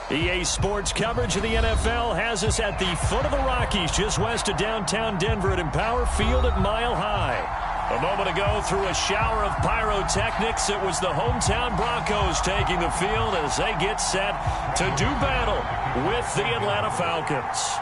EA Sports coverage of the NFL has us at the foot of the Rockies, just west of downtown Denver at Empower Field at Mile High. A moment ago, through a shower of pyrotechnics, it was the hometown Broncos taking the field as they get set to do battle with the Atlanta Falcons.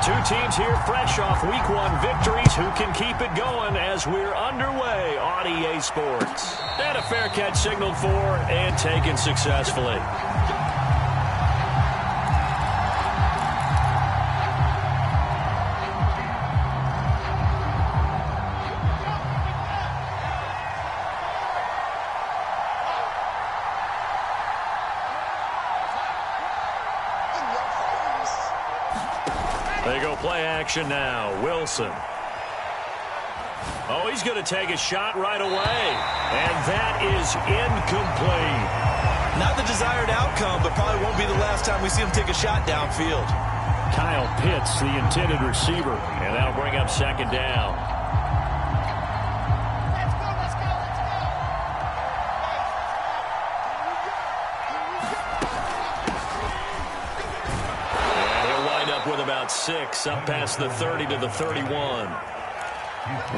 Two teams here fresh off Week 1 victories. Who can keep it going as we're underway on EA Sports? And a fair catch signaled for and taken successfully. They go play action now. Wilson. Oh, he's going to take a shot right away. And that is incomplete. Not the desired outcome, but probably won't be the last time we see him take a shot downfield. Kyle Pitts, the intended receiver. And that'll bring up second down. With about 6 up past the 30 to the 31.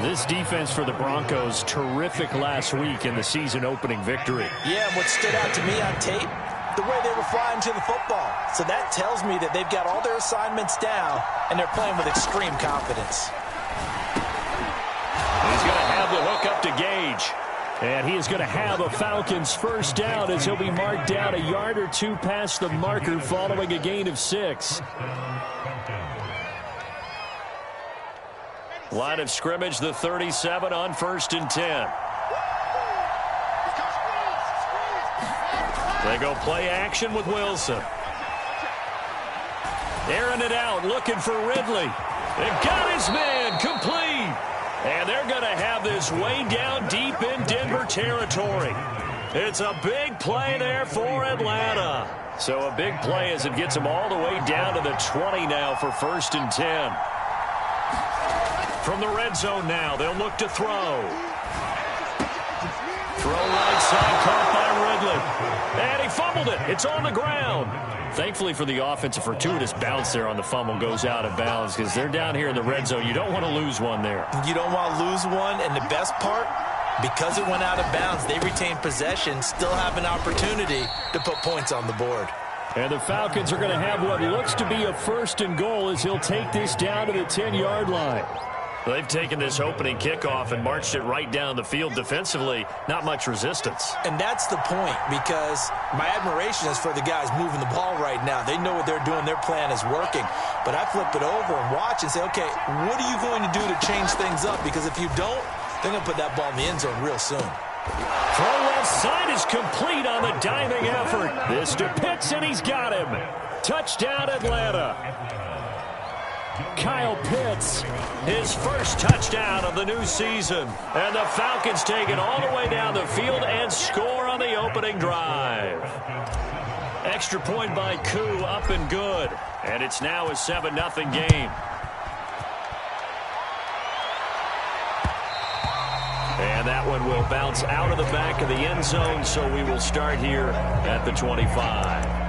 This defense for the Broncos, terrific last week in the season opening victory. Yeah, and what stood out to me on tape, the way they were flying to the football. So that tells me that they've got all their assignments down and they're playing with extreme confidence. He's going to have the hook up to Gage. And he is going to have a Falcons first down as he'll be marked down a yard or two past the marker following a gain of 6. Line of scrimmage, the 37 on 1st and 10. They go play action with Wilson. Airing it out, looking for Ridley. They got his man, complete. And they're going to have this way down deep in Denver territory. It's a big play there for Atlanta. So a big play as it gets them all the way down to the 20 now for 1st and 10. From the red zone now, they'll look to throw. Throw right side, caught by Ridley. And he fumbled it. It's on the ground. Thankfully for the offense, a fortuitous bounce there on the fumble goes out of bounds because they're down here in the red zone. You don't want to lose one there. You don't want to lose one, and the best part, because it went out of bounds, they retain possession, still have an opportunity to put points on the board. And the Falcons are going to have what looks to be a 1st and goal as he'll take this down to the 10-yard line. They've taken this opening kickoff and marched it right down the field defensively. Not much resistance. And that's the point, because my admiration is for the guys moving the ball right now. They know what they're doing. Their plan is working. But I flip it over and watch and say, okay, what are you going to do to change things up? Because if you don't, they're going to put that ball in the end zone real soon. Throw left side is complete on the diving effort. This to Pitts, and he's got him. Touchdown, Atlanta. Kyle Pitts, his first touchdown of the new season. And the Falcons take it all the way down the field and score on the opening drive. Extra point by Koo, up and good. And it's now a 7-0 game. And that one will bounce out of the back of the end zone, so we will start here at the 25.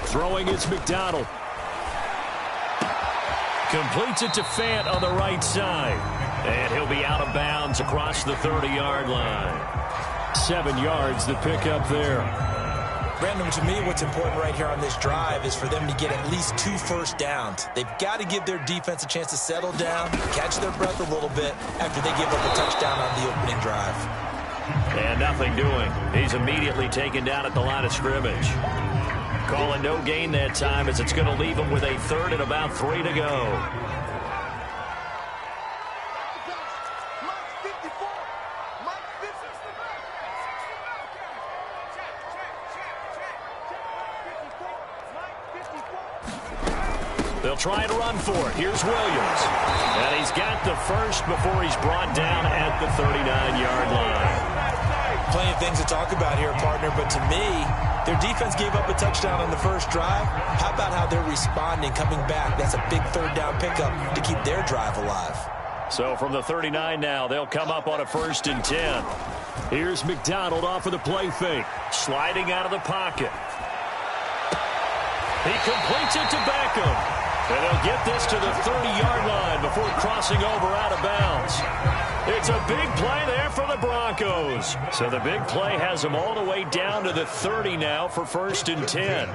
Throwing is McDonald. Completes it to Fant on the right side. And he'll be out of bounds across the 30-yard line. 7 yards, the pickup there. Brandon, to me, what's important right here on this drive is for them to get at least 2 first downs. They've got to give their defense a chance to settle down, catch their breath a little bit after they give up a touchdown on the opening drive. And nothing doing. He's immediately taken down at the line of scrimmage. Calling no gain that time as it's going to leave him with a 3rd and about 3 to go. They'll try to run for it. Here's Williams. And he's got the first before he's brought down at the 39-yard line. Plenty of things to talk about here, partner, but to me, their defense gave up a touchdown on the first drive. How about how they're responding, coming back? That's a big third down pickup to keep their drive alive. So from the 39 now, they'll come up on a 1st and 10. Here's McDonald off of the play fake. Sliding out of the pocket. He completes it to Beckham. And they'll get this to the 30-yard line before crossing over out of bounds. It's a big play there for the Broncos. So the big play has them all the way down to the 30 now for 1st and 10.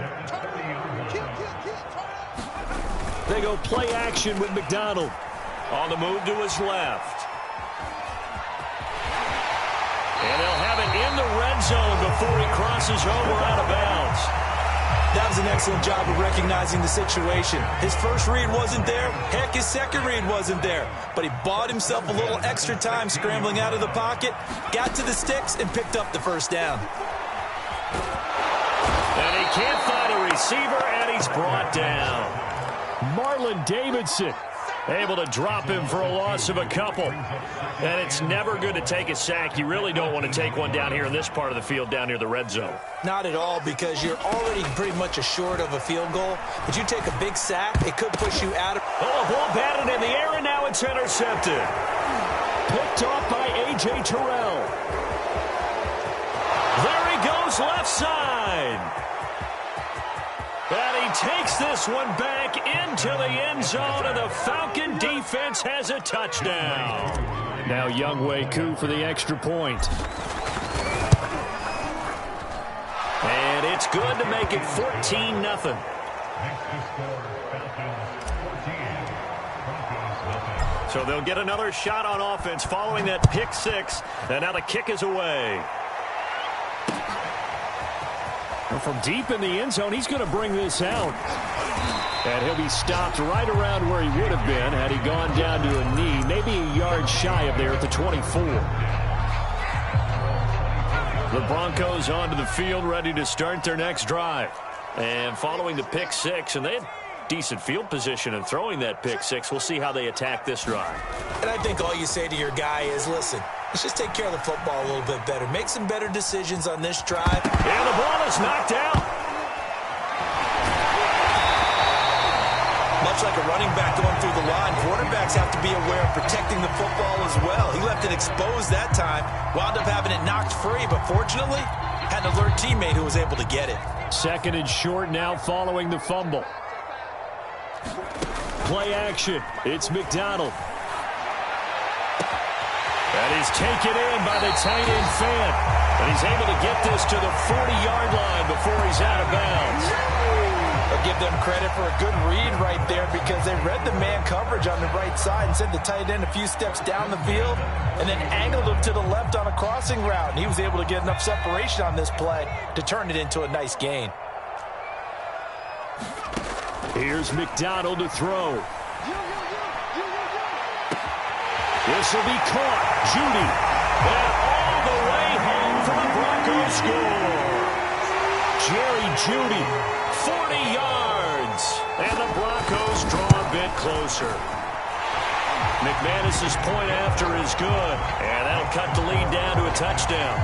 They go play action with McDonald. On the move to his left. And they'll have it in the red zone before he crosses over out of bounds. That was an excellent job of recognizing the situation. His first read wasn't there. Heck, his second read wasn't there. But he bought himself a little extra time scrambling out of the pocket, got to the sticks, and picked up the first down. And he can't find a receiver, and he's brought down. Marlon Davidson able to drop him for a loss of a couple. And it's never good to take a sack. You really don't want to take one down here in this part of the field down near the red zone. Not at all, because you're already pretty much assured of a field goal. But you take a big sack, it could push you out of... Oh, a ball batted in the air, and now it's intercepted. Picked off by A.J. Terrell. There he goes, left side. And he takes this one back into the end zone, and the Falcon defense has a touchdown. Now Younghoe Koo for the extra point. And it's good to make it 14-0. So they'll get another shot on offense following that pick six, and now the kick is away. From deep in the end zone, he's going to bring this out. And he'll be stopped right around where he would have been had he gone down to a knee, maybe a yard shy of there at the 24. The Broncos onto the field, ready to start their next drive. And following the pick six, and they had decent field position in throwing that pick six. We'll see how they attack this drive. And I think all you say to your guy is, listen, let's just take care of the football a little bit better. Make some better decisions on this drive. And the ball is knocked out. Much like a running back going through the line, quarterbacks have to be aware of protecting the football as well. He left it exposed that time, wound up having it knocked free, but fortunately, had an alert teammate who was able to get it. 2nd and short now following the fumble. Play action. It's McDonald. And he's taken in by the tight end fan. And he's able to get this to the 40-yard line before he's out of bounds. I'll give them credit for a good read right there, because they read the man coverage on the right side and sent the tight end a few steps down the field and then angled him to the left on a crossing route. And he was able to get enough separation on this play to turn it into a nice gain. Here's McDonald to throw. This will be caught. Judy. And all the way home for the Broncos score. Jerry Judy, 40 yards. And the Broncos draw a bit closer. McManus's point after is good. And that'll cut the lead down to a touchdown.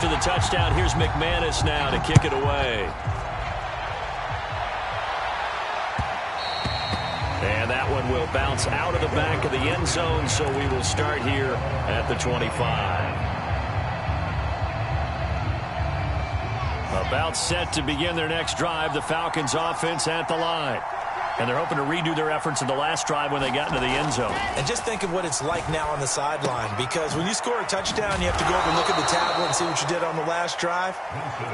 After the touchdown, here's McManus now to kick it away. And that one will bounce out of the back of the end zone, so we will start here at the 25. About set to begin their next drive, the Falcons offense at the line. And they're hoping to redo their efforts in the last drive when they got into the end zone. And just think of what it's like now on the sideline, because when you score a touchdown, you have to go over and look at the tablet and see what you did on the last drive.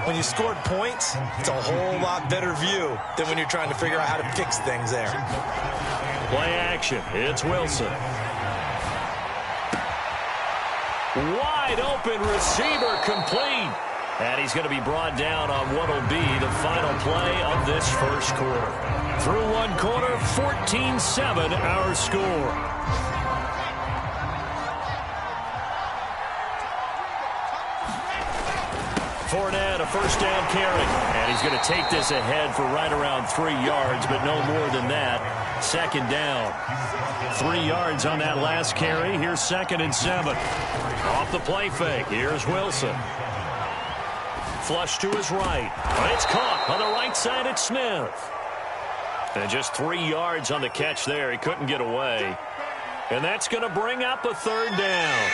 When you scored points, it's a whole lot better view than when you're trying to figure out how to fix things there. Play action. It's Wilson. Wide open receiver complete. And he's going to be brought down on what will be the final play of this first quarter. Through one quarter, 14-7 our score. Fournette, a first down carry. And he's going to take this ahead for right around 3 yards, but no more than that. Second down. 3 yards on that last carry. Here's 2nd and 7. Off the play fake. Here's Wilson. Flush to his right. But it's caught on the right side at Smith. And just 3 yards on the catch there. He couldn't get away. And that's going to bring up a 3rd down.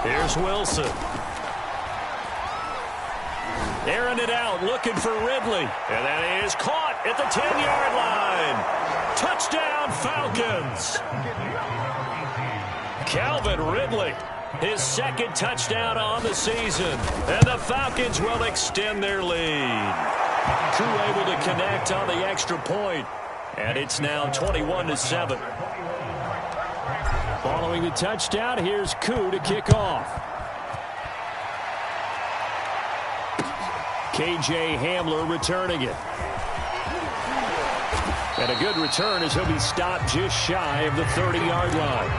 Here's Wilson. Airing it out, looking for Ridley. And that is caught at the 10-yard line. Touchdown, Falcons. Calvin Ridley, his 2nd touchdown on the season. And the Falcons will extend their lead. Koo able to connect on the extra point. And it's now 21-7. Following the touchdown, here's Koo to kick off. K.J. Hamler returning it. And a good return as he'll be stopped just shy of the 30-yard line.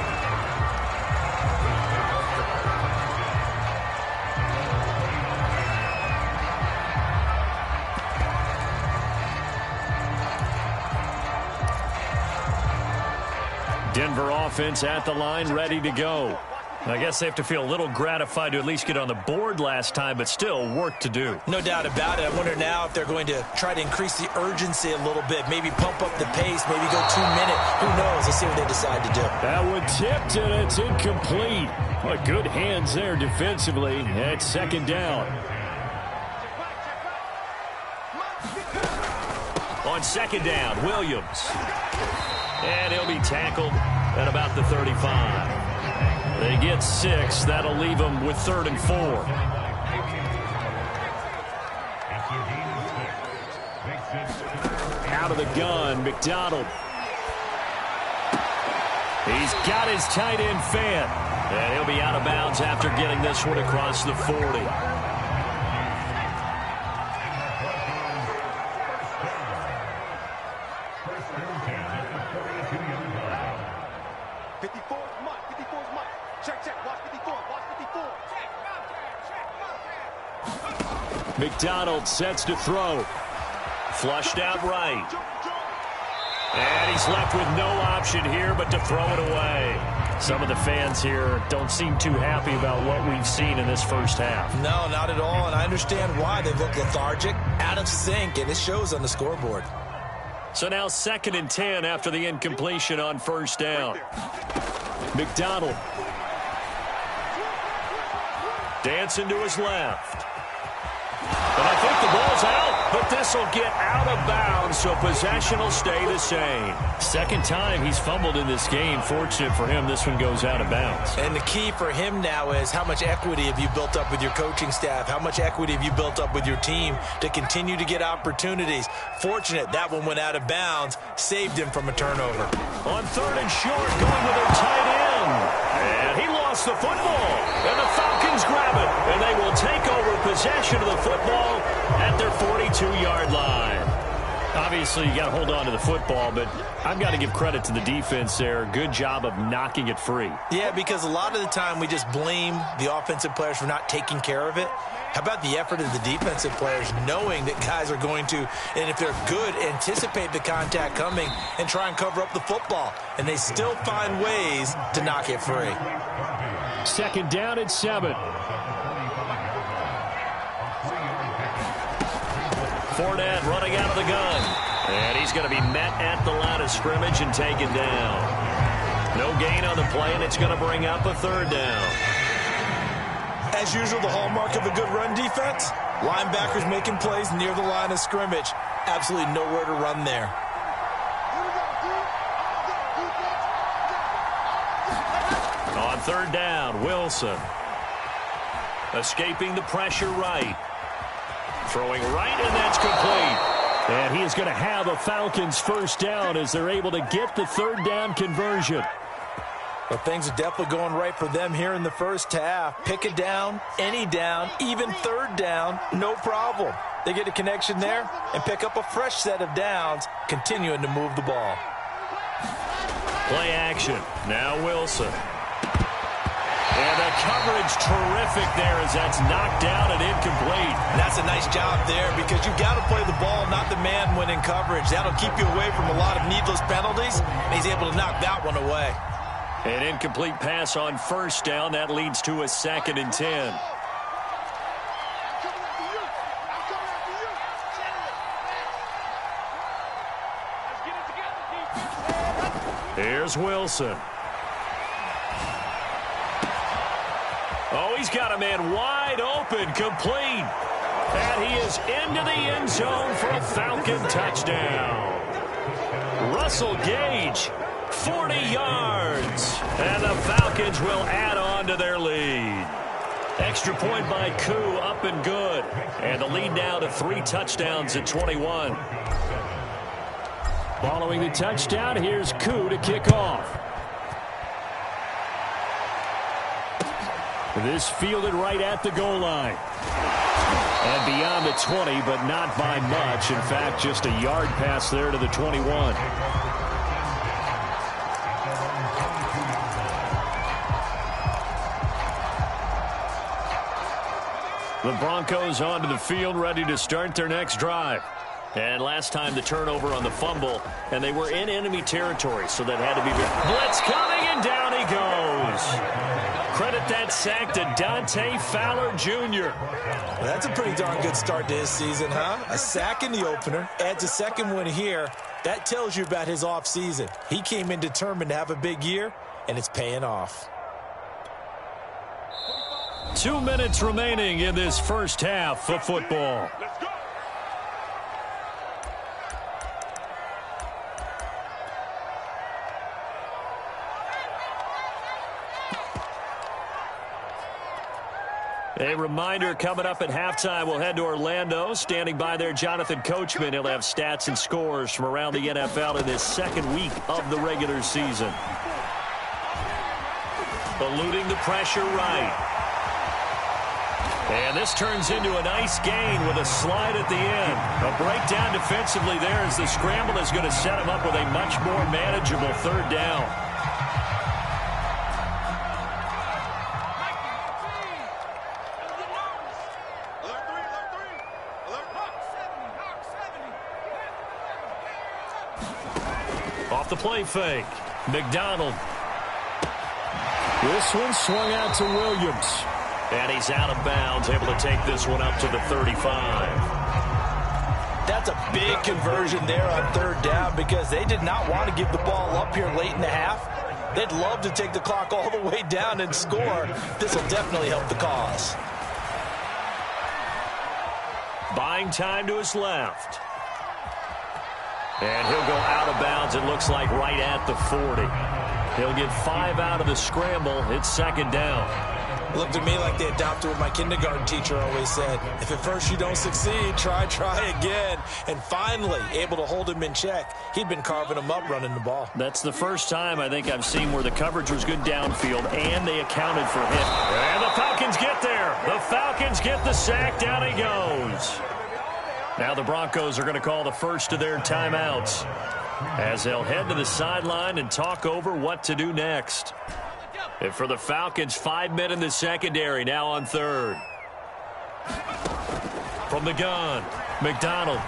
Denver offense at the line, ready to go. I guess they have to feel a little gratified to at least get on the board last time, but still work to do. No doubt about it. I wonder now if they're going to try to increase the urgency a little bit, maybe pump up the pace, maybe go 2-minute. Who knows? Let's see what they decide to do. That one tipped, and it's incomplete. But good hands there defensively at 2nd down. On 2nd down, Williams. And he'll be tackled at about the 35. They get 6. That'll leave them with 3rd and 4. Out of the gun, McDonald. He's got his tight end Fant. And he'll be out of bounds after getting this one across the 40. McDonald sets to throw. Flushed out right. And he's left with no option here but to throw it away. Some of the fans here don't seem too happy about what we've seen in this first half. No, not at all, and I understand why. They look lethargic, out of sync, and it shows on the scoreboard. So now 2nd and 10 after the incompletion on 1st down. McDonald. Dancing to his left. But I think the ball's out, but this will get out of bounds, so possession will stay the same. 2nd time he's fumbled in this game. Fortunate for him, this one goes out of bounds. And the key for him now is how much equity have you built up with your coaching staff? How much equity have you built up with your team to continue to get opportunities? Fortunate that one went out of bounds, saved him from a turnover. On 3rd and short, going with their tight end. And he lost the football. And the Falcons grab it. And they will take over possession of the football at their 42-yard line. Obviously, you got to hold on to the football, but I've got to give credit to the defense there. Good job of knocking it free. Yeah, because a lot of the time we just blame the offensive players for not taking care of it. How about the effort of the defensive players knowing that guys are going to, and if they're good, anticipate the contact coming and try and cover up the football. And they still find ways to knock it free. 2nd down and 7. Fournette running out of the gun. And he's going to be met at the line of scrimmage and taken down. No gain on the play, and it's going to bring up a 3rd down. As usual, the hallmark of a good run defense, linebackers making plays near the line of scrimmage. Absolutely nowhere to run there. On 3rd down, Wilson. Escaping the pressure right. Throwing right, and that's complete. And he is going to have a Falcons 1st down as they're able to get the 3rd down conversion. Well, things are definitely going right for them here in the first half. Pick a down, any down, even 3rd down, no problem. They get a connection there and pick up a fresh set of downs, continuing to move the ball. Play action. Now Wilson. And the coverage terrific there as that's knocked down and incomplete. And that's a nice job there because you've got to play the ball, not the man when in coverage. That'll keep you away from a lot of needless penalties, and he's able to knock that one away. An incomplete pass on first down. That leads to a 2nd and 10. Here's Wilson. Oh, he's got a man wide open, complete. And he is into the end zone for a Falcon touchdown. Russell Gage, 40 yards. And the Falcons will add on to their lead. Extra point by Koo, up and good. And the lead now to 3 touchdowns at 21. Following the touchdown, here's Koo to kick off. This fielded right at the goal line. And beyond the 20, but not by much. In fact, just a yard pass there to the 21. The Broncos onto the field, ready to start their next drive. And last time the turnover on the fumble, and they were in enemy territory, so that had to be... Blitz coming, and down he goes. Credit that sack to Dante Fowler Jr. Well, that's a pretty darn good start to his season, huh? A sack in the opener, adds a second one here. That tells you about his offseason. He came in determined to have a big year, and it's paying off. 2 minutes remaining in this first half of football. A reminder, coming up at halftime, we'll head to Orlando. Standing by there, Jonathan Coachman. He'll have stats and scores from around the NFL in this second week of the regular season. Eluding the pressure right. And this turns into a nice gain with a slide at the end. A breakdown defensively there as the scramble is going to set him up with a much more manageable 3rd down. Off the play fake. McDonald. This one swung out to Williams. And he's out of bounds, able to take this one up to the 35. That's a big conversion there on 3rd down because they did not want to give the ball up here late in the half. They'd love to take the clock all the way down and score. This will definitely help the cause. Buying time to his left. And he'll go out of bounds, it looks like, right at the 40. He'll get 5 out of the scramble. It's 2nd down. Looked to me like they adopted what my kindergarten teacher always said. If at first you don't succeed, try again. And finally, able to hold him in check. He'd been carving him up running the ball. That's the first time I think I've seen where the coverage was good downfield and they accounted for him. And the Falcons get there. The Falcons get the sack. Down he goes. Now the Broncos are going to call the first of their timeouts as they'll head to the sideline and talk over what to do next. And for the Falcons, 5 men in the secondary, now on 3rd. From the gun, McDonald.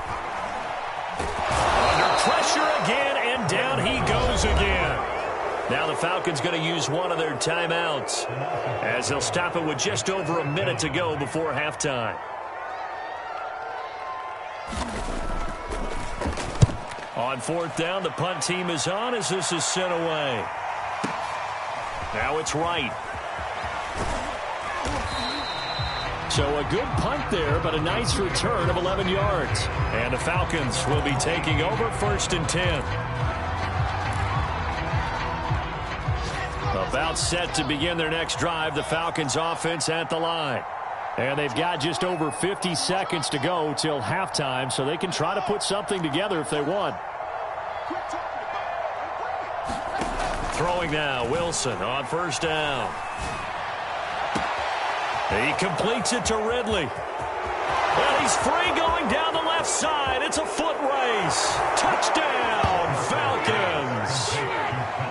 Under pressure again, and down he goes again. Now the Falcons going to use one of their timeouts as they'll stop it with just over a minute to go before halftime. On 4th down, the punt team is on as this is sent away. Now it's right. So a good punt there, but a nice return of 11 yards. And the Falcons will be taking over 1st and 10. About set to begin their next drive, the Falcons offense at the line. And they've got just over 50 seconds to go till halftime, so they can try to put something together if they want. Throwing now, Wilson on 1st down. He completes it to Ridley. And he's free going down the left side. It's a foot race. Touchdown, Falcons.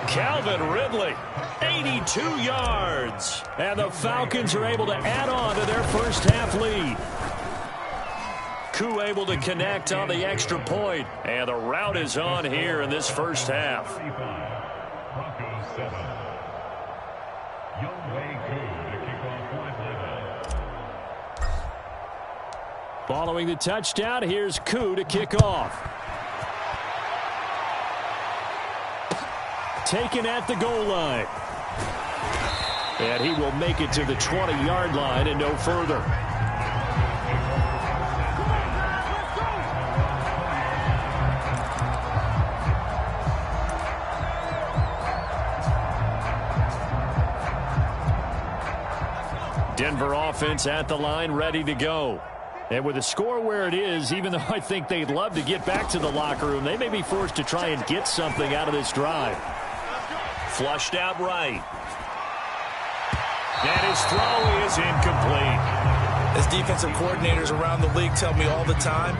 Calvin Ridley, 82 yards. And the Falcons are able to add on to their first half lead. Koo able to connect on the extra point. And the rout is on here in this first half. Following the touchdown, here's Koo to kick off. Taken at the goal line. And he will make it to the 20-yard line and no further. Denver offense at the line, ready to go. And with the score where it is, even though I think they'd love to get back to the locker room, they may be forced to try and get something out of this drive. Flushed out right. And his throw is incomplete. As defensive coordinators around the league tell me all the time,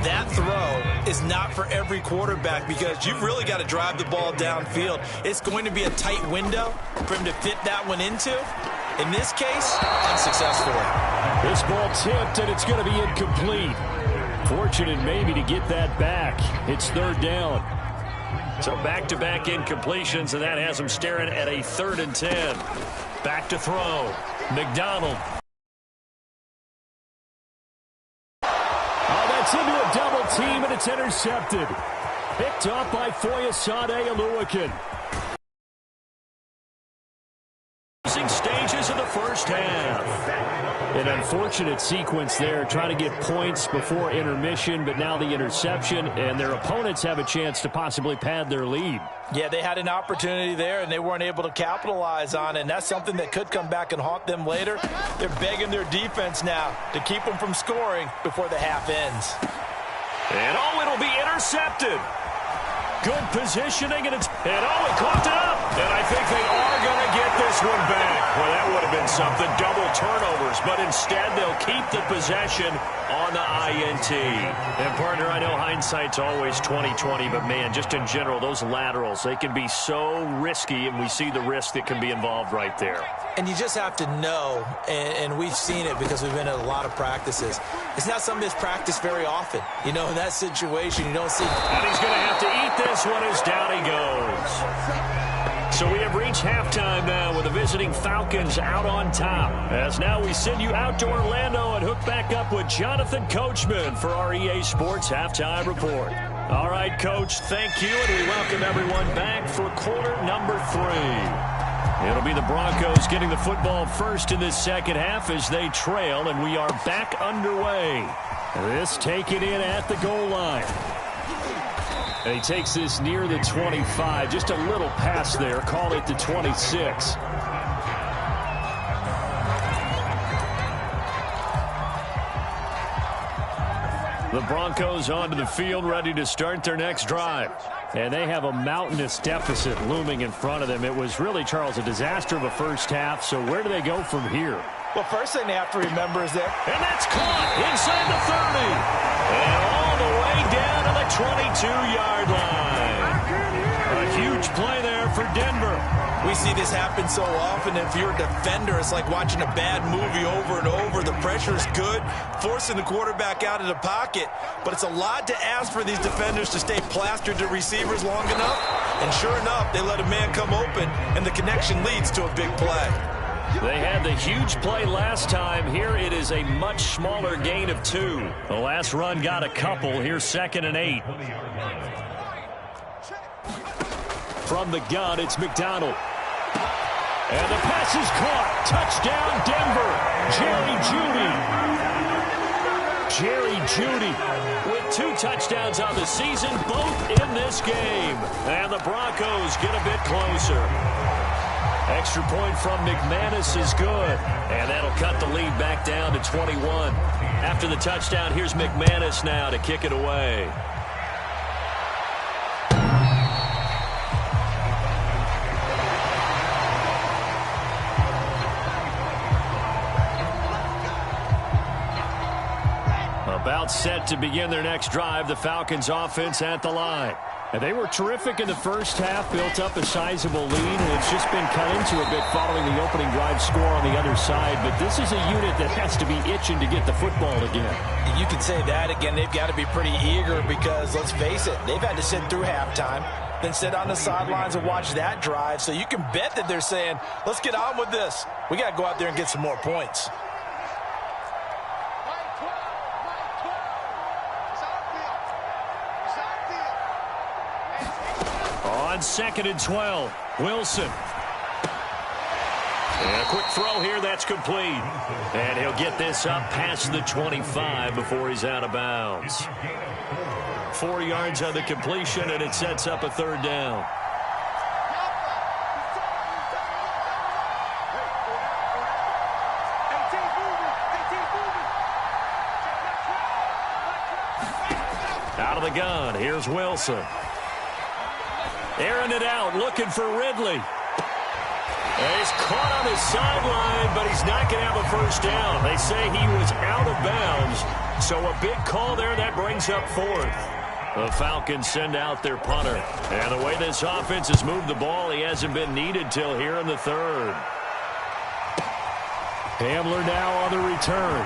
that throw is not for every quarterback because you've really got to drive the ball downfield. It's going to be a tight window for him to fit that one into. In this case, unsuccessfully. This ball tipped, and it's going to be incomplete. Fortunate maybe to get that back. It's third down. So back-to-back incompletions, and that has him staring at a 3rd and 10. Back to throw. McDonald. Oh, that's into a double team, and it's intercepted. Picked up by Foyesade Oluokun. Stages of the first half. An unfortunate sequence there, trying to get points before intermission, but now the interception, and their opponents have a chance to possibly pad their lead. Yeah, they had an opportunity there, and they weren't able to capitalize on it, and that's something that could come back and haunt them later. They're begging their defense now to keep them from scoring before the half ends. And it'll be intercepted. Good positioning, and he coughed it up. And I think they are going to get this one back. Well, that would have been something, double turnovers, but instead they'll keep the possession on the INT. And, partner, I know hindsight's always 20/20, but, man, just in general, those laterals, they can be so risky, and we see the risk that can be involved right there. And you just have to know, and we've seen it because we've been at a lot of practices. It's not something that's practiced very often. You know, in that situation, you don't see. And he's going to have to eat this one as down he goes. So we have reached halftime now with the visiting Falcons out on top. As now we send you out to Orlando and hook back up with Jonathan Coachman for our EA Sports Halftime Report. All right, Coach, thank you, and we welcome everyone back for quarter number 3. It'll be the Broncos getting the football first in this second half as they trail, and we are back underway. This taken in at the goal line. And he takes this near the 25. Just a little pass there. Call it the 26. The Broncos onto the field, ready to start their next drive. And they have a mountainous deficit looming in front of them. It was really, Charles, a disaster of a first half. So where do they go from here? Well, first thing they have to remember is that. And that's caught inside the 30. And all the way down to the 22-yard line. A huge play there for Denver. We see this happen so often. If you're a defender, it's like watching a bad movie over and over. The pressure is good, forcing the quarterback out of the pocket. But it's a lot to ask for these defenders to stay plastered to receivers long enough. And sure enough, they let a man come open, and the connection leads to a big play. They had the huge play last time. Here it is a much smaller gain of 2. The last run got a couple. Here's 2nd and 8. From the gun, it's McDonald. And the pass is caught. Touchdown, Denver. Jerry Jeudy with 2 touchdowns on the season, both in this game. And the Broncos get a bit closer. Extra point from McManus is good. And that'll cut the lead back down to 21. After the touchdown, here's McManus now to kick it away. About set to begin their next drive. The Falcons offense at the line. And they were terrific in the first half, built up a sizable lead, and it's just been cut into a bit following the opening drive score on the other side. But this is a unit that has to be itching to get the football again. You can say that again. They've got to be pretty eager because, let's face it, they've had to sit through halftime, then sit on the sidelines and watch that drive. So you can bet that they're saying, let's get on with this. We got to go out there and get some more points. On 2nd and 12, Wilson. And a quick throw here, that's complete. And he'll get this up past the 25 before he's out of bounds. 4 yards on the completion, and it sets up a 3rd down. Out of the gun, here's Wilson. Airing it out, looking for Ridley. And he's caught on his sideline, but he's not going to have a first down. They say he was out of bounds, so a big call there that brings up 4th. The Falcons send out their punter. And the way this offense has moved the ball, he hasn't been needed till here in the 3rd. Hamler now on the return.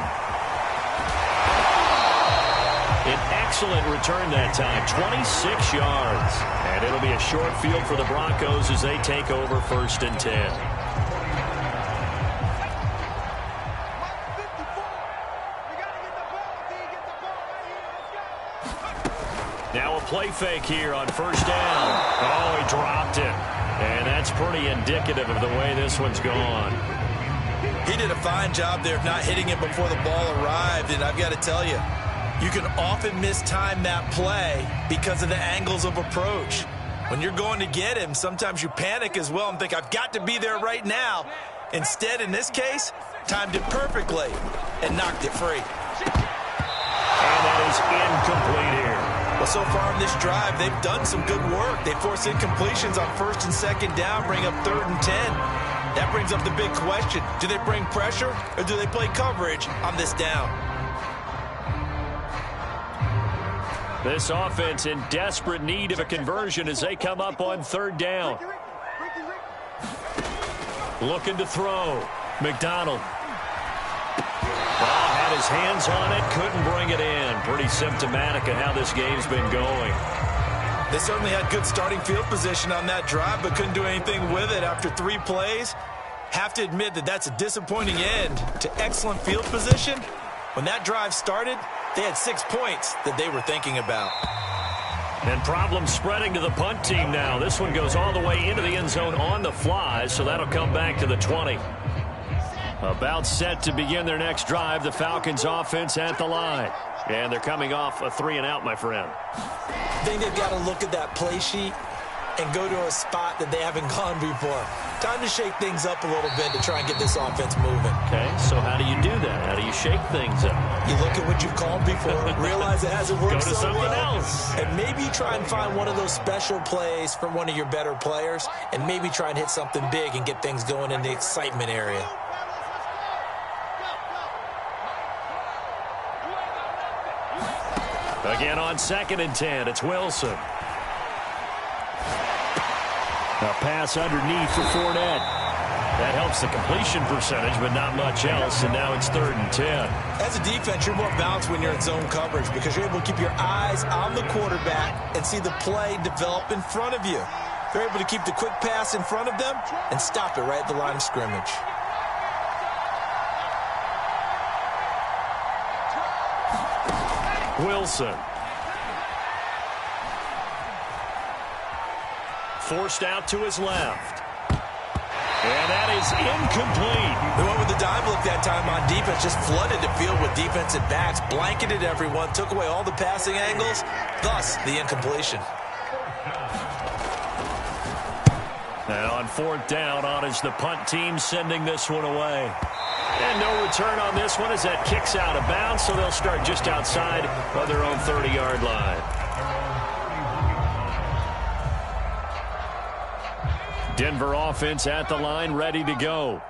An excellent return that time, 26 yards. And it'll be a short field for the Broncos as they take over 1st and 10. Now a play fake here on 1st down. Oh, he dropped it. And that's pretty indicative of the way this one's gone. He did a fine job there of not hitting it before the ball arrived. And I've got to tell you, you can often mistime that play because of the angles of approach. When you're going to get him, sometimes you panic as well and think, I've got to be there right now. Instead, in this case, timed it perfectly and knocked it free. And that is incomplete here. Well, so far in this drive, they've done some good work. They force incompletions on 1st and 2nd down, bring up 3rd and 10. That brings up the big question. Do they bring pressure or do they play coverage on this down? This offense in desperate need of a conversion as they come up on 3rd down. Looking to throw. McDonald. Ball had his hands on it, couldn't bring it in. Pretty symptomatic of how this game's been going. They certainly had good starting field position on that drive, but couldn't do anything with it after 3 plays. Have to admit that that's a disappointing end to excellent field position. When that drive started, they had 6 points that they were thinking about. And problems spreading to the punt team now. This one goes all the way into the end zone on the fly, so that'll come back to the 20. About set to begin their next drive, the Falcons offense at the line. And they're coming off a 3-and-out, my friend. I think they've got to look at that play sheet and go to a spot that they haven't gone before. Time to shake things up a little bit to try and get this offense moving. Okay, so how do you do that? How do you shake things up? You look at what you've called before, realize it hasn't worked Go to so something well, else. and maybe try and find one of those special plays from one of your better players, and maybe try and hit something big and get things going in the excitement area. Again on 2nd and 10, it's Wilson. A pass underneath for Fournette. That helps the completion percentage, but not much else, and now it's 3rd and 10. As a defense, you're more balanced when you're in zone coverage because you're able to keep your eyes on the quarterback and see the play develop in front of you. They're able to keep the quick pass in front of them and stop it right at the line of scrimmage. Wilson. Forced out to his left. And that is incomplete. They went with the dime look that time on defense, just flooded the field with defensive backs, blanketed everyone, took away all the passing angles, thus the incompletion. And on 4th down, on is the punt team sending this one away. And no return on this one as that kicks out of bounds, so they'll start just outside of their own 30-yard line. Denver offense at the line, ready to go.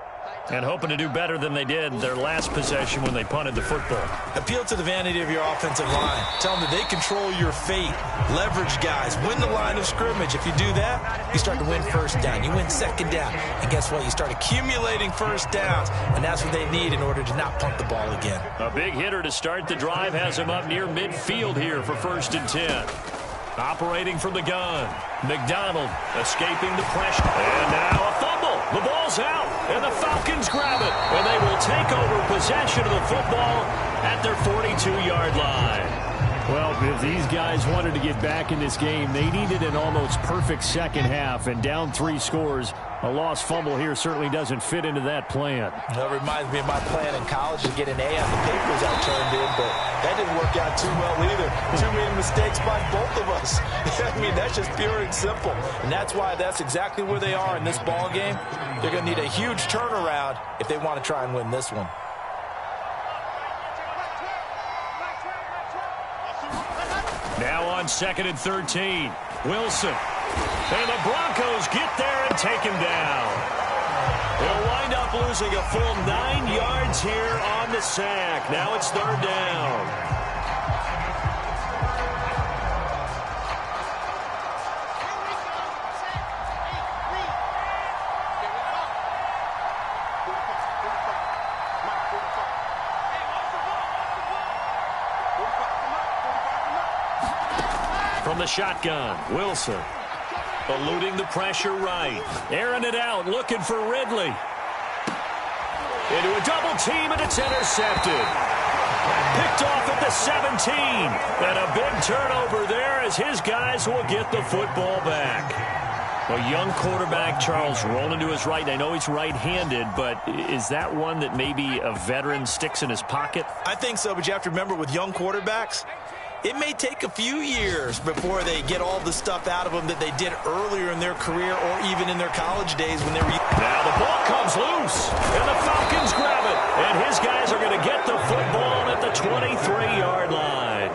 And hoping to do better than they did their last possession when they punted the football. Appeal to the vanity of your offensive line. Tell them that they control your fate. Leverage guys. Win the line of scrimmage. If you do that, you start to win first down. You win second down. And guess what? You start accumulating first downs. And that's what they need in order to not punt the ball again. A big hitter to start the drive has him up near midfield here for 1st and 10. Operating from the gun. McDonald escaping the pressure. And now a fumble. The ball's out. And the Falcons grab it. And they will take over possession of the football at their 42-yard line. Well, if these guys wanted to get back in this game, they needed an almost perfect second half. And down 3 scores, a lost fumble here certainly doesn't fit into that plan. That reminds me of my plan in college to get an A on the papers I turned in, but that didn't work out too well either. Too many mistakes by both of us. I mean, that's just pure and simple. And that's why that's exactly where they are in this ball game. They're going to need a huge turnaround if they want to try and win this one. Now on 2nd and 13. Wilson. And the Broncos get there and take him down. They'll wind up losing a full 9 yards here on the sack. Now it's 3rd down. From the shotgun, Wilson. Eluding the pressure right. Airing it out, looking for Ridley. Into a double team, and it's intercepted. Picked off at the 17. And a big turnover there as his guys will get the football back. A young quarterback, Charles, rolling to his right. I know he's right-handed, but is that one that maybe a veteran sticks in his pocket? I think so, but you have to remember with young quarterbacks, it may take a few years before they get all the stuff out of them that they did earlier in their career or even in their college days when they were... Now the ball comes loose, and the Falcons grab it. And his guys are going to get the football at the 23-yard line.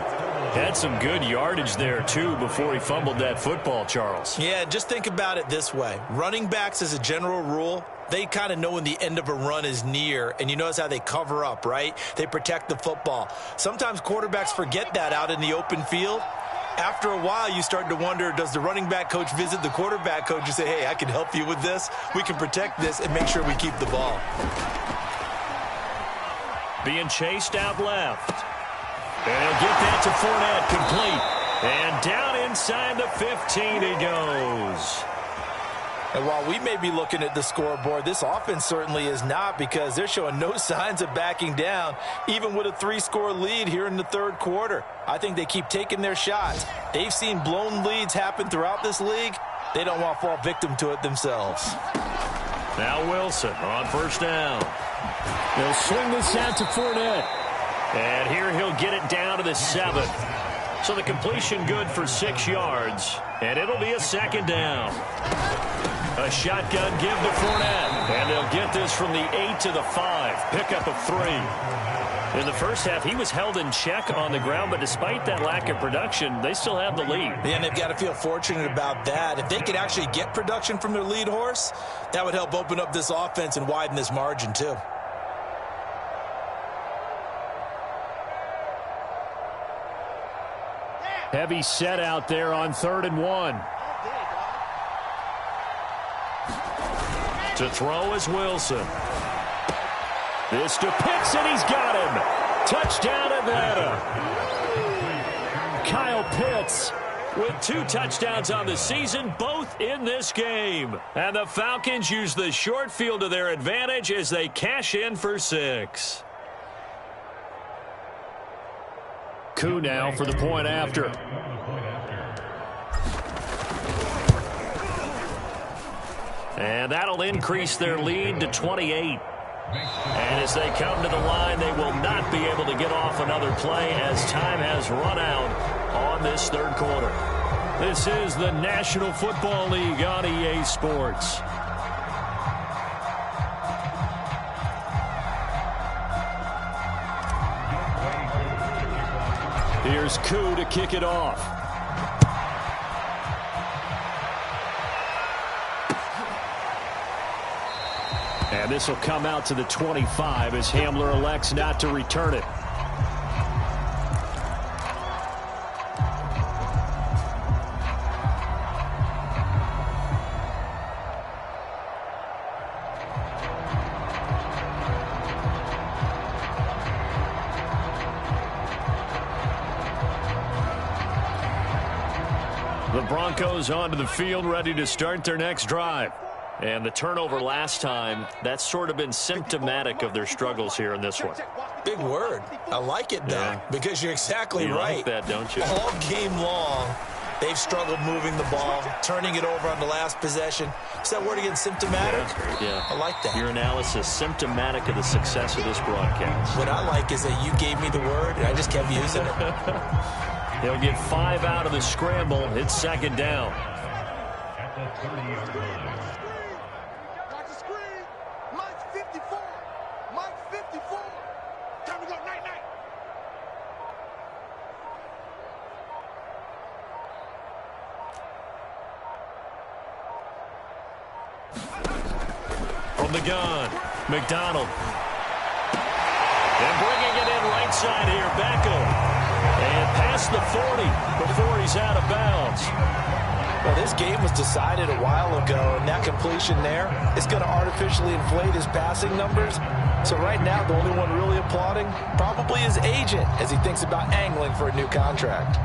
Had some good yardage there, too, before he fumbled that football, Charles. Yeah, just think about it this way. Running backs, as a general rule, they kind of know when the end of a run is near, and you notice how they cover up, right? They protect the football. Sometimes quarterbacks forget that out in the open field. After a while, you start to wonder, does the running back coach visit the quarterback coach and say, hey, I can help you with this. We can protect this and make sure we keep the ball. Being chased out left. And he'll get that to Fournette, complete. And down inside the 15 he goes. And while we may be looking at the scoreboard, this offense certainly is not, because they're showing no signs of backing down, even with a 3-score lead here in the 3rd quarter. I think they keep taking their shots. They've seen blown leads happen throughout this league. They don't want to fall victim to it themselves. Now Wilson on 1st down. They'll swing this out to Fournette. And here he'll get it down to the 7. So the completion good for 6 yards. And it'll be a 2nd down. A shotgun give to Fournette. And they'll get this from the 8 to the 5. Pickup of 3. In the first half, he was held in check on the ground, but despite that lack of production, they still have the lead. And they've got to feel fortunate about that. If they could actually get production from their lead horse, that would help open up this offense and widen this margin too. Heavy set out there on 3rd and 1. To throw is Wilson. This to Pitts, and he's got him. Touchdown, Atlanta. Kyle Pitts with 2 touchdowns on the season, both in this game. And the Falcons use the short field to their advantage as they cash in for 6. Koo now for the point after. And that'll increase their lead to 28. And as they come to the line, they will not be able to get off another play as time has run out on this 3rd quarter. This is the National Football League on EA Sports. Here's Koo to kick it off. And this will come out to the 25 as Hamler elects not to return it. The Broncos onto the field, ready to start their next drive. And the turnover last time, that's sort of been symptomatic of their struggles here in this one. Big word. I like it, Doug, because you're exactly right. You like that, don't you? All game long, they've struggled moving the ball, turning it over on the last possession. Is that word again, symptomatic? Yeah. I like that. Your analysis, symptomatic of the success of this broadcast. What I like is that you gave me the word, and I just kept using it. They'll get 5 out of the scramble. It's second down. From the gun, McDonald. And bringing it in right side here, Beckham. And past the 40 before he's out of bounds. Well, this game was decided a while ago, and that completion there is going to artificially inflate his passing numbers. So right now, the only one really applauding probably his agent as he thinks about angling for a new contract.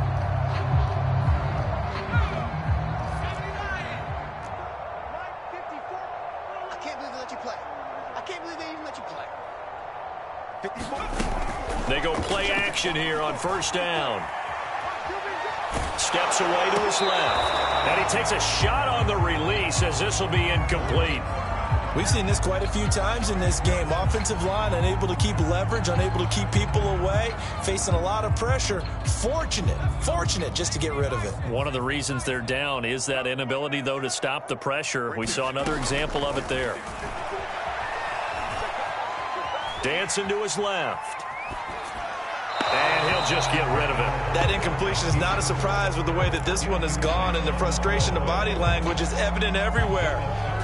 They go play action here on first down. Steps away to his left. And he takes a shot on the release as this will be incomplete. We've seen this quite a few times in this game. Offensive line unable to keep leverage, unable to keep people away, facing a lot of pressure. Fortunate just to get rid of it. One of the reasons they're down is that inability, though, to stop the pressure. We saw another example of it there. Dancing to his left. And he'll just get rid of it. That incompletion is not a surprise with the way that this one has gone, and the frustration, the body language is evident everywhere.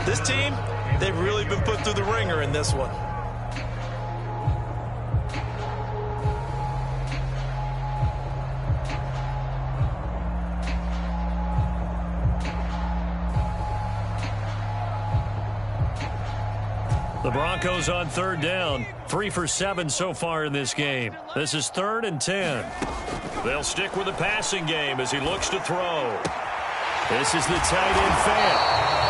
This team, they've really been put through the ringer in this one. The Broncos on third down. 3 for 7 so far in this game. This is 3rd and 10. They'll stick with the passing game as he looks to throw. This is the tight end Fant.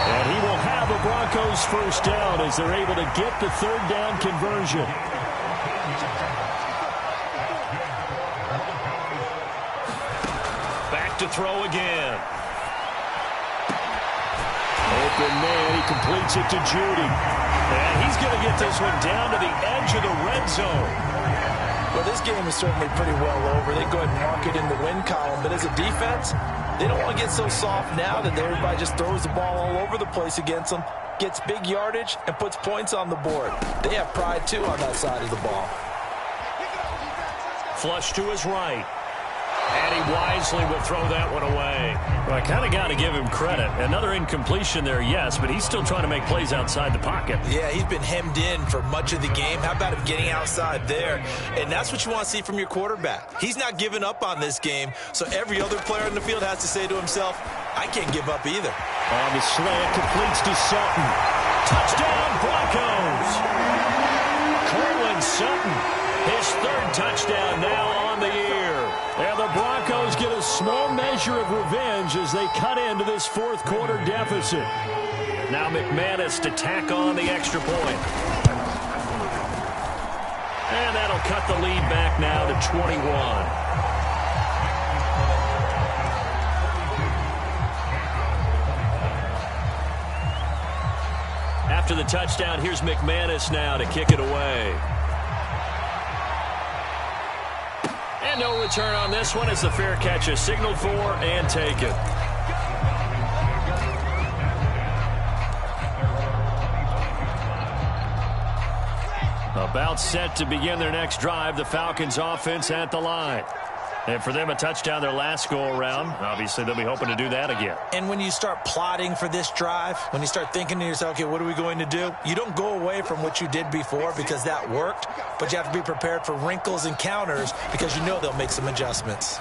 And he will have a Broncos first down as they're able to get the third down conversion. Back to throw again. Open man, he completes it to Judy. And he's going to get this one down to the edge of the red zone. Well, this game is certainly pretty well over. They go ahead and mark it in the win column. But as a defense, they don't want to get so soft now that everybody just throws the ball all over the place against them, gets big yardage, and puts points on the board. They have pride, too, on that side of the ball. Flush to his right. And he wisely will throw that one away. Well, I kind of got to give him credit. Another incompletion there, yes, but he's still trying to make plays outside the pocket. Yeah, he's been hemmed in for much of the game. How about him getting outside there? And that's what you want to see from your quarterback. He's not giving up on this game, so every other player in the field has to say to himself, I can't give up either. On the slant, completes to Sutton. Touchdown, Broncos! Cortland Sutton, his 3rd touchdown now on the year. And the Broncos get a small measure of revenge as they cut into this 4th quarter deficit. Now McManus to tack on the extra point. And that'll cut the lead back now to 21. After the touchdown, here's McManus now to kick it away. And no return on this one as the fair catch is signaled for and taken. About set to begin their next drive, the Falcons offense at the line. And for them, a touchdown their last go-around. Obviously, they'll be hoping to do that again. And when you start plotting for this drive, when you start thinking to yourself, okay, what are we going to do? You don't go away from what you did before because that worked, but you have to be prepared for wrinkles and counters because you know they'll make some adjustments.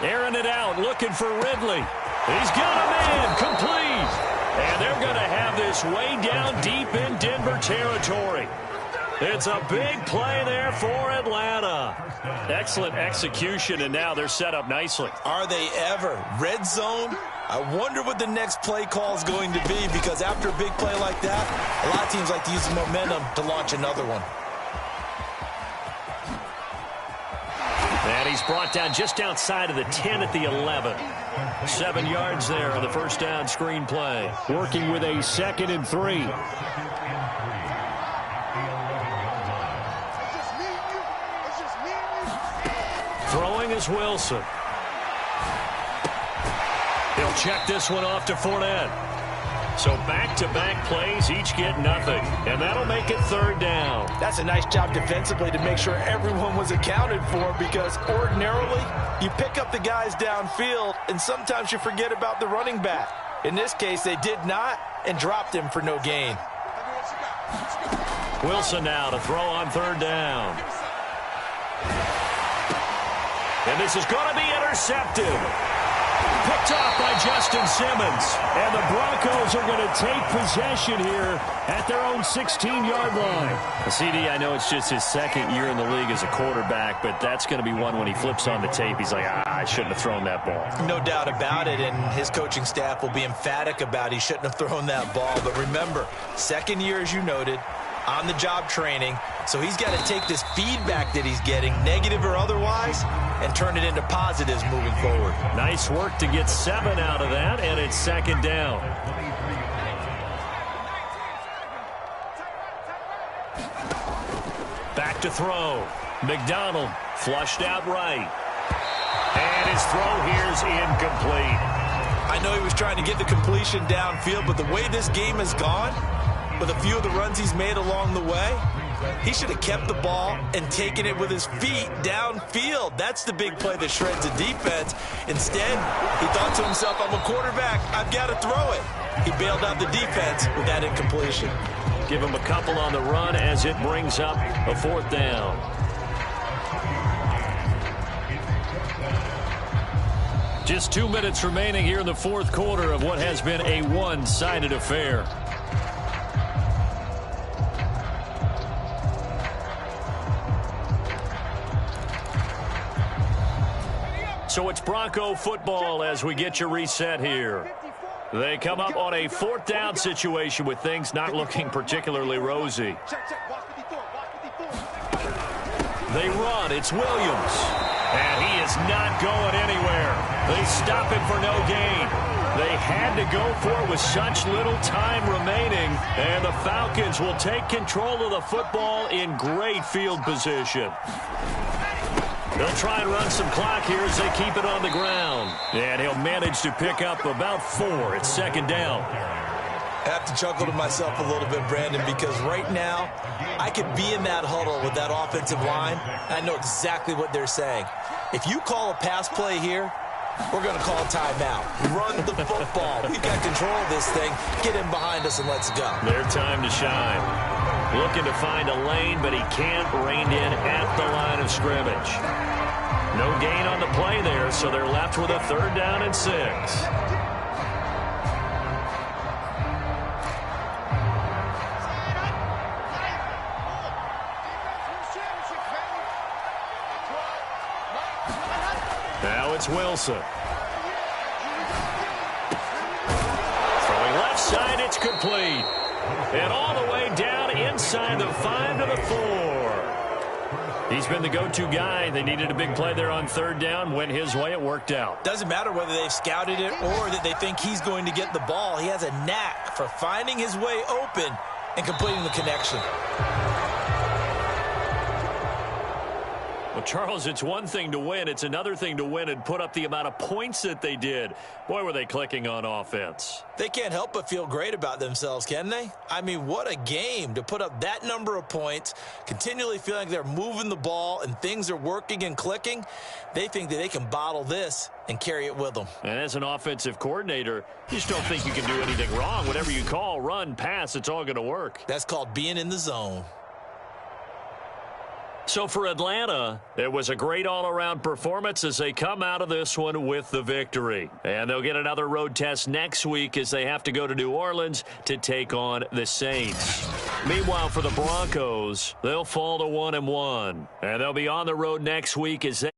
Airing it out, looking for Ridley. He's got a man, complete. And they're going to have this way down deep in Denver territory. It's a big play there for Atlanta. Excellent execution, and now they're set up nicely. Are they ever? Red zone? I wonder what the next play call is going to be, because after a big play like that, a lot of teams like to use the momentum to launch another one. And he's brought down just outside of the 10 at the 11. 7 yards there on the first down screen play. Working with a 2nd and 3. Throwing is Wilson. He'll check this one off to Fournette. So back-to-back plays, each get nothing. And that'll make it 3rd down. That's a nice job defensively to make sure everyone was accounted for, because ordinarily you pick up the guys downfield and sometimes you forget about the running back. In this case, they did not and dropped him for no gain. Wilson now to throw on 3rd down. And this is going to be intercepted. Picked off by Justin Simmons. And the Broncos are going to take possession here at their own 16-yard line. CD, I know it's just his 2nd year in the league as a quarterback, but that's going to be one when he flips on the tape. He's like, I shouldn't have thrown that ball. No doubt about it, and his coaching staff will be emphatic about he shouldn't have thrown that ball. But remember, 2nd year, as you noted, on-the-job training. So he's got to take this feedback that he's getting, negative or otherwise, and turn it into positives moving forward. Nice work to get 7 out of that, and it's 2nd down. Back to throw. McDonald flushed out right. And his throw here's incomplete. I know he was trying to get the completion downfield, but the way this game has gone, with a few of the runs he's made along the way, he should have kept the ball and taken it with his feet downfield. That's the big play that shreds the defense. Instead, he thought to himself, I'm a quarterback, I've got to throw it. He bailed out the defense with that incompletion. Give him a couple on the run as it brings up a 4th down. Just 2 minutes remaining here in the 4th quarter of what has been a one-sided affair. So it's Bronco football as we get you reset here. They come up on a 4th down situation with things not looking particularly rosy. They run. It's Williams. And he is not going anywhere. They stop him for no gain. They had to go for it with such little time remaining. And the Falcons will take control of the football in great field position. They'll try and run some clock here as they keep it on the ground. And he'll manage to pick up about 4. It's 2nd down. I have to chuckle to myself a little bit, Brandon, because right now I could be in that huddle with that offensive line, and I know exactly what they're saying. If you call a pass play here, we're going to call a timeout. Run the football. We've got control of this thing. Get him behind us and let's go. Their time to shine. Looking to find a lane, but he can't rein in at the line of scrimmage. No gain on the play there, so they're left with a 3rd down and 6. Now it's Wilson. Throwing left side, it's complete. And all the way down inside the 5 to the 4. He's been the go-to guy. They needed a big play there on 3rd down. Went his way. It worked out. Doesn't matter whether they've scouted it or that they think he's going to get the ball. He has a knack for finding his way open and completing the connection. Well, Charles, it's one thing to win. It's another thing to win and put up the amount of points that they did. Boy, were they clicking on offense. They can't help but feel great about themselves, can they? I mean, what a game to put up that number of points, continually feeling like they're moving the ball and things are working and clicking. They think that they can bottle this and carry it with them. And as an offensive coordinator, you just don't think you can do anything wrong. Whatever you call, run, pass, it's all going to work. That's called being in the zone. So for Atlanta, it was a great all-around performance as they come out of this one with the victory. And they'll get another road test next week as they have to go to New Orleans to take on the Saints. Meanwhile, for the Broncos, they'll fall to 1-1. And they'll be on the road next week as they